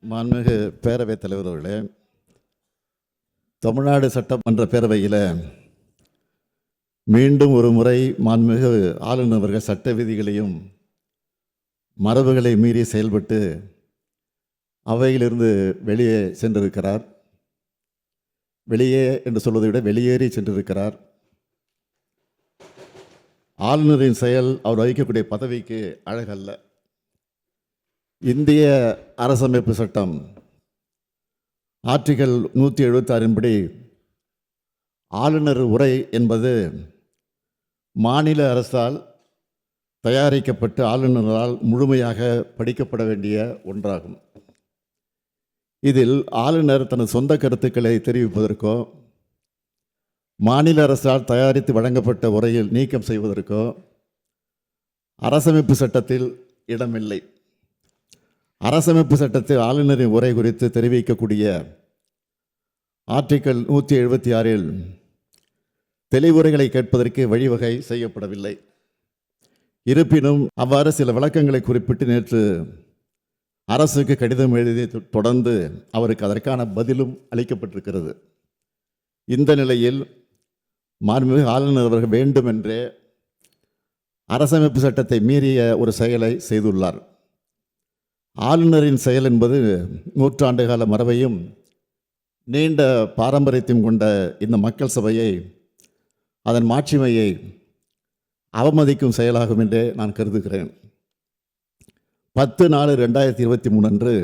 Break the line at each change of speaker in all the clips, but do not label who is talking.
மாண்புமிகு பேரவைத் தலைவர் அவர்களே, தமிழ்நாடு சட்டமன்ற பேரவையில் மீண்டும் ஒரு முறை மாண்புமிகு ஆளுநர் அவர்கள் சட்ட விதிகளையும் மரபுகளை மீறி செயல்பட்டு அவையிலிருந்து வெளியே சென்றிருக்கிறார். வெளியே என்று சொல்வதை விட வெளியேறி சென்றிருக்கிறார். ஆளுநரின் செயல் அவர் வகிக்கக்கூடிய பதவிக்கு அழகல்ல. இந்திய அரசமைப்பு சட்டம் ஆர்டிகல் 176 படி ஆளுநர் உரை என்பது மாநில அரசால் தயாரிக்கப்பட்டு ஆளுநரால் முழுமையாக படிக்கப்பட வேண்டிய ஒன்றாகும். இதில் ஆளுநர் தனது சொந்த கருத்துக்களை தெரிவிப்பதற்கோ மாநில அரசால் தயாரித்து வழங்கப்பட்ட உரையில் நீக்கம் செய்வதற்கோ அரசமைப்பு சட்டத்தில் இடமில்லை. அரசமைப்பு சட்டத்தில் ஆளுநரின் உரை குறித்து தெரிவிக்கக்கூடிய ஆர்டிகல் 176 தெளிவுரைகளை கேட்பதற்கு வழிவகை செய்யப்படவில்லை. இருப்பினும் அவ்வாறு சில விளக்கங்களை குறிப்பிட்டு நேற்று அரசுக்கு கடிதம் எழுதி தொடர்ந்து அவருக்கு அதற்கான பதிலும் அளிக்கப்பட்டிருக்கிறது. இந்த நிலையில் மாண்புமிகு ஆளுநர் அவர்கள் வேண்டுமென்றே அரசமைப்பு சட்டத்தை மீறிய ஒரு செயலை செய்துள்ளார். ஆளுநரின் செயல் என்பது நூற்றாண்டுகால மரபையும் நீண்ட பாரம்பரியத்தையும் கொண்ட இந்த மக்கள் சபையை, அதன் மாட்சிமையை அவமதிக்கும் செயலாகும் என்றே நான் கருதுகிறேன். 10/4/2023 அன்று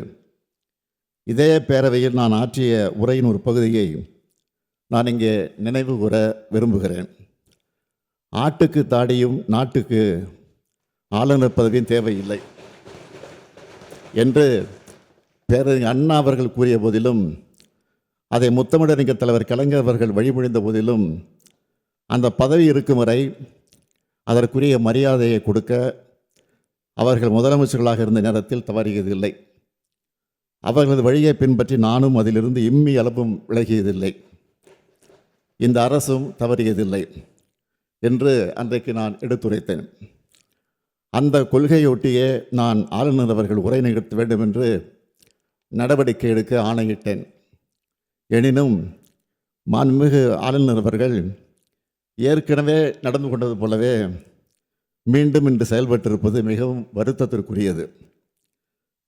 இதே பேரவையில் நான் ஆற்றிய உரையின் ஒரு பகுதியை நான் இங்கே நினைவு கூற விரும்புகிறேன். ஆட்டுக்கு தாடியும் நாட்டுக்கு ஆளுநர் பதவியும் தேவையில்லை என்று பேரறிஞர் அண்ணா அவர்கள் கூறிய போதிலும், அதை முத்தமிழறிஞர் தலைவர் கலைஞர் அவர்கள் வழிமொழிந்த போதிலும், அந்த பதவி இருக்கும் வரை அதற்குரிய மரியாதையை கொடுக்க அவர்கள் முதலமைச்சர்களாக இருந்த நேரத்தில் தவறியதில்லை. அவர்களது வழியை பின்பற்றி நானும் அதிலிருந்து இம்மி அளவும் விலகியதில்லை. இந்த அரசும் தவறியதில்லை என்று அன்றைக்கு நான் எடுத்துரைத்தேன். அந்த கொள்கையொட்டியே நான் ஆளுநர் அவர்கள் உரை நிகழ்த்த வேண்டும் என்று நடவடிக்கை எடுக்க ஆணையிட்டேன். எனினும் மாண்புமிகு ஆளுநர் அவர்கள் ஏற்கனவே நடந்து கொண்டது போலவே மீண்டும் இன்று செயல்பட்டிருப்பது மிகவும் வருத்தத்திற்குரியது.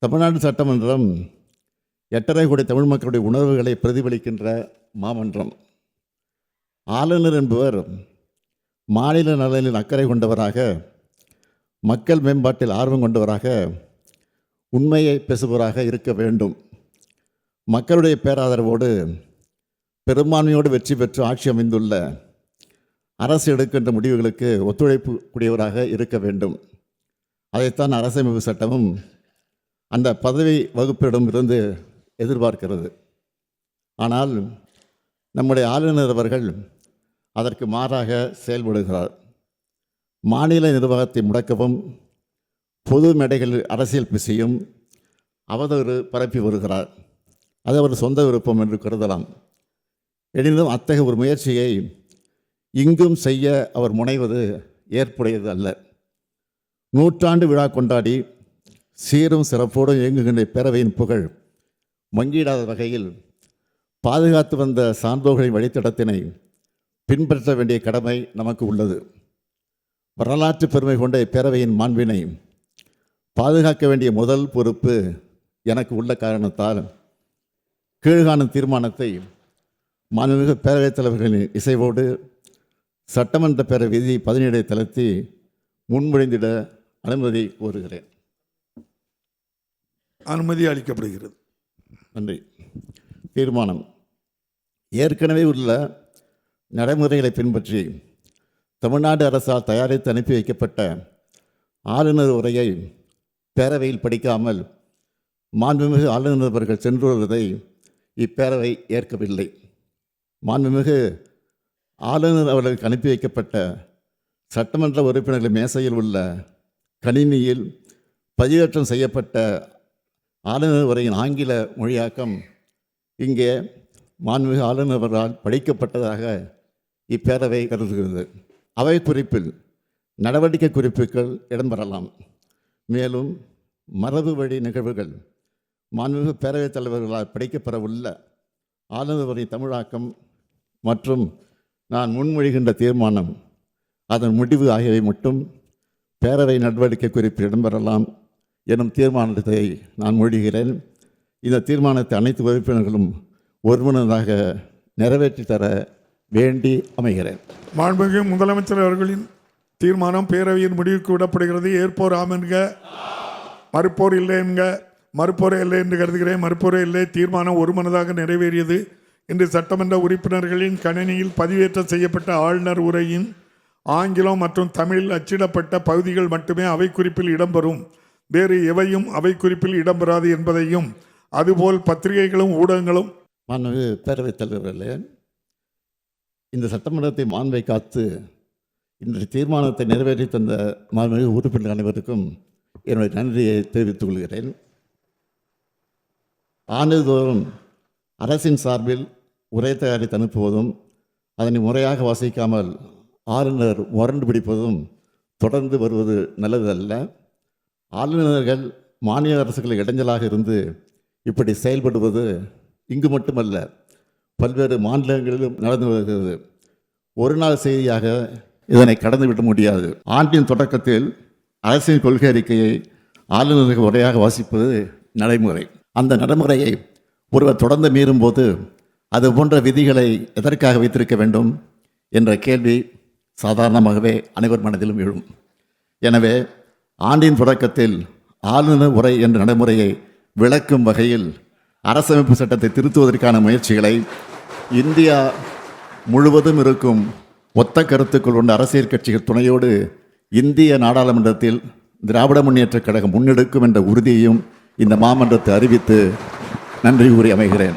தமிழ்நாடு சட்டமன்றம் 8.5 கோடி தமிழ் மக்களுடைய உணர்வுகளை பிரதிபலிக்கின்ற மாமன்றம். ஆளுநர் என்பவர் மாநில நலனில் அக்கறை கொண்டவராக, மக்கள் மேம்பாட்டில் ஆர்வம் கொண்டவராக, உண்மையை பேசுபவராக இருக்க வேண்டும். மக்களுடைய பேராதரவோடு பெரும்பான்மையோடு வெற்றி பெற்று ஆட்சி அமைந்துள்ள அரசு எடுக்கின்ற முடிவுகளுக்கு ஒத்துழைப்பு கூடியவராக இருக்க வேண்டும். அதைத்தான் அரசமைப்பு சட்டமும் அந்த பதவி வகுப்பிடம் இருந்து எதிர்பார்க்கிறது. ஆனால் நம்முடைய ஆளுநர் அவர்கள் அதற்கு மாறாக செயல்படுகிறார். மாநில நிர்வாகத்தை முடக்கவும், பொது மேடைகளில் அரசியல் பேசியும் அவதூறு பரப்பி வருகிறார். அது அவர் சொந்த விருப்பம் என்று கருதலாம். எனினும் அத்தகைய ஒரு முயற்சியை இங்கும் செய்ய அவர் முனைவது ஏற்புடையது அல்ல. நூற்றாண்டு விழா கொண்டாடி சீரும் சிறப்போடு இயங்குகின்ற பேரவையின் புகழ் மங்கிடாத வகையில் பாதுகாத்து வந்த சான்றோர்களின் வழித்தடத்தினை பின்பற்ற வேண்டிய கடமை நமக்கு உள்ளது. வரலாற்று பெருமை கொண்ட இப்பேரவையின் மாண்பினை பாதுகாக்க வேண்டிய முதல் பொறுப்பு எனக்கு உள்ள காரணத்தால் கீழ்காணும் தீர்மானத்தை மாண்புமிகு பேரவைத் தலைவர்களின் இசைவோடு சட்டமன்ற பேரவை விதி 17 தளர்த்தி முன்மொழிந்திட அனுமதி கோருகிறேன்.
அனுமதி அளிக்கப்படுகிறது.
நன்றி. தீர்மானம்: ஏற்கனவே உள்ள நடைமுறைகளை பின்பற்றி தமிழ்நாடு அரசால் தயாரித்து அனுப்பி வைக்கப்பட்ட ஆளுநர் உரையை பேரவையில் படிக்காமல் மாண்புமிகு ஆளுநர் அவர்கள் சென்று வருவதை இப்பேரவை ஏற்கவில்லை. மாண்புமிகு ஆளுநர் அவர்களுக்கு அனுப்பி வைக்கப்பட்ட சட்டமன்ற உறுப்பினர்கள் மேசையில் உள்ள கணினியில் பதிவேற்றம் செய்யப்பட்ட ஆளுநர் உரையின் ஆங்கில மொழியாக்கம் இங்கே மாண்புமிகு ஆளுநர் அவர்களால் படிக்கப்பட்டதாக இப்பேரவை கருதுகிறது. அவை குறிப்பில் நடவடிக்கை குறிப்புகள் இடம்பெறலாம். மேலும் மரபு வழி நிகழ்வுகள் மாண்புமிகு பேரவைத் தலைவர்களால் படைக்கப்பெறவுள்ள ஆளுநரின் தமிழாக்கம் மற்றும் நான் முன்மொழிகின்ற தீர்மானம் அதன் முடிவு ஆகியவை மட்டும் பேரவை நடவடிக்கை குறிப்பில் இடம்பெறலாம் எனும் தீர்மானத்தை நான் மொழிகிறேன். இந்த தீர்மானத்தை அனைத்து உறுப்பினர்களும் ஒருமனதாக நிறைவேற்றி தர வேண்டி அமைகிறேன்.
மாண்புமிகு முதலமைச்சர் அவர்களின் தீர்மானம் பேரவையின் முடிவுக்கு விடப்படுகிறது. ஏற்போர் ஆம் என்க, மறுப்போர் இல்லை என்க. மறுப்போரே இல்லை என்று கருதுகிறேன். மறுப்போரே இல்லை. தீர்மானம் ஒருமனதாக நிறைவேறியது. இன்று சட்டமன்ற உறுப்பினர்களின் கணினியில் பதிவேற்றம் செய்யப்பட்ட ஆளுநர் உரையின் ஆங்கிலம் மற்றும் தமிழில் அச்சிடப்பட்ட பகுதிகள் மட்டுமே அவை குறிப்பில் இடம்பெறும். வேறு எவையும் அவை குறிப்பில் இடம்பெறாது என்பதையும், அதுபோல் பத்திரிகைகளும் ஊடகங்களும்.
மாண்புமிகு பேரவைத் தலைவர்களே, இந்த சட்டமன்றத்தை மாண்பை காத்து இன்றைய தீர்மானத்தை நிறைவேற்றி தந்த மாண்புமிகு உறுப்பினர் அனைவருக்கும் என்னுடைய நன்றியை தெரிவித்துக் கொள்கிறேன். ஆண்டுதோறும் அரசின் சார்பில் உரை தயாரித்து அனுப்புவதும் அதனை முறையாக வாசிக்காமல் ஆளுநர் முரண்டு பிடிப்பதும் தொடர்ந்து வருவது நல்லதல்ல. ஆளுநர்கள் மாநில அரசுகளுக்கு இடைஞ்சலாக இருந்து இப்படி செயல்படுவது இங்கு மட்டுமல்ல, பல்வேறு மாநிலங்களிலும் நடந்து வருகிறது. ஒரு நாள் செய்தியாக இதனை கடந்துவிட முடியாது. ஆண்டின் தொடக்கத்தில் அரசின் கொள்கை அறிக்கையை ஆளுநர்கள் உரையாக வாசிப்பது நடைமுறை. அந்த நடைமுறையை ஒருவர் தொடர்ந்து மீறும்போது அது போன்ற விதிகளை எதற்காக வைத்திருக்க வேண்டும் என்ற கேள்வி சாதாரணமாகவே அனைவர் மனதிலும் எழும். எனவே ஆண்டின் தொடக்கத்தில் ஆளுநர் உரை என்ற நடைமுறையை விளக்கும் வகையில் அரசமைப்பு சட்டத்தை திருத்துவதற்கான முயற்சிகளை இந்தியா முழுவதும் இருக்கும் ஒத்த கருத்துக்கள் கொண்ட அரசியல் கட்சிகள் துணையோடு இந்திய நாடாளுமன்றத்தில் திராவிட முன்னேற்றக் கழகம் முன்னெடுக்கும் என்ற உறுதியையும் இந்த மாமன்றத்தை அறிவித்து நன்றி கூறி அமைகிறேன்.